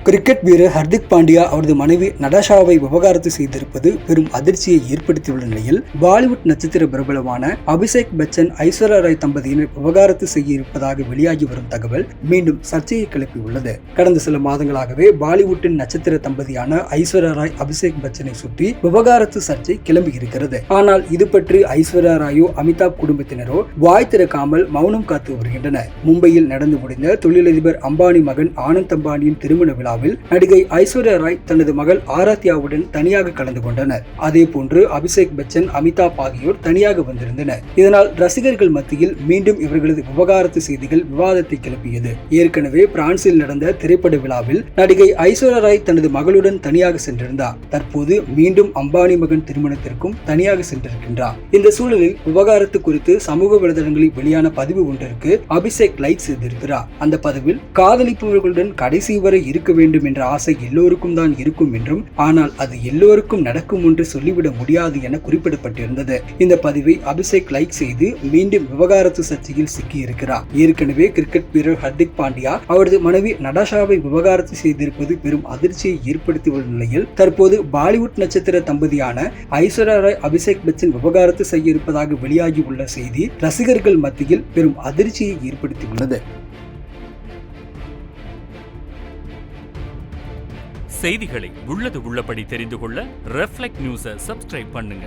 Cricket வீரர் ஹர்திக் பாண்டியா அவரது மனைவி நடாஷாவை விவாகரத்து செய்திருப்பது பெரும் அதிர்ச்சியை ஏற்படுத்தியுள்ள நிலையில் பாலிவுட் நட்சத்திர பிரபலமான அபிஷேக் பச்சன் ஐஸ்வர்யா ராய் தம்பதியினர் விவாகரத்து செய்ய இருப்பதாக வெளியாகி வரும் தகவல் மீண்டும் சர்ச்சையை கிளப்பியுள்ளது. கடந்த சில மாதங்களாகவே பாலிவுட்டின் நட்சத்திர தம்பதியான ஐஸ்வர்யா ராய் அபிஷேக் பச்சனை சுற்றி விவாகரத்து சர்ச்சை கிளம்பி இருக்கிறது. ஆனால் இது பற்றி ஐஸ்வர்யா ராயோ அமிதாப் குடும்பத்தினரோ வாய் திறக்காமல் மௌனம் காத்து வருகின்றனர். மும்பையில் நடந்து முடிந்த தொழிலதிபர் அம்பானி மகன் ஆனந்த் அம்பானியின் திருமண விழாவில் நடிகை ஐஸ்வர்யா ராய் தனது மகள் ஆராத்யாவுடன் தனியாக கலந்து கொண்டனர். அதே போன்று அபிஷேக் பச்சன், அமிதாப் ஆகியோர் தனியாக வந்திருந்தனர். இதனால் ரசிகர்கள் மத்தியில் மீண்டும் இவர்களது விவாகரத்து செய்திகள் விவாதத்தை கிளப்பியது. ஏற்கனவே பிரான்சில் நடந்த திரைப்பட விழாவில் நடிகை ஐஸ்வர்யா ராய் தனது மகளுடன் தனியாக சென்றிருந்தார். தற்போது மீண்டும் அம்பானி மகன் திருமணத்திற்கும் தனியாக சென்றிருக்கின்றார். இந்த சூழலில் விவாகரத்து குறித்து சமூக வலைதளங்களில் வெளியான பதிவு ஒன்றிற்கு அபிஷேக் லைக் செய்திருக்கிறார். அந்த பதிவில் காதலிப்பவர்களுடன் கடைசி வரை இருக்க வேண்டும் என்ற ஆசை எல்லோருக்கும் தான் இருக்கும் என்றும், ஆனால் அது எல்லோருக்கும் நடக்கும் என்று சொல்லிவிட முடியாது என குறிப்பிடப்பட்டிருந்தது. இந்த பதிவை அபிஷேக் லைக் செய்து மீண்டும் விவாகரத்து சர்ச்சையில் சிக்கியிருக்கிறார். ஏற்கனவே கிரிக்கெட் வீரர் ஹர்திக் பாண்டியா அவரது மனைவி நடாஷாவை விவாகரத்து செய்திருப்பது பெரும் அதிர்ச்சியை ஏற்படுத்தியுள்ள நிலையில் தற்போது பாலிவுட் நட்சத்திர தம்பதியான ஐஸ்வர்யா ராய் அபிஷேக் பச்சன் விவாகரத்து செய்ய இருப்பதாக வெளியாகியுள்ள செய்தி ரசிகர்கள் மத்தியில் பெரும் அதிர்ச்சியை ஏற்படுத்தியுள்ளது. செய்திகளை உள்ளது உள்ளபடி தெரிந்து கொள்ள ரெஃப்ளெக்ட் நியூஸை சப்ஸ்கிரைப் பண்ணுங்க.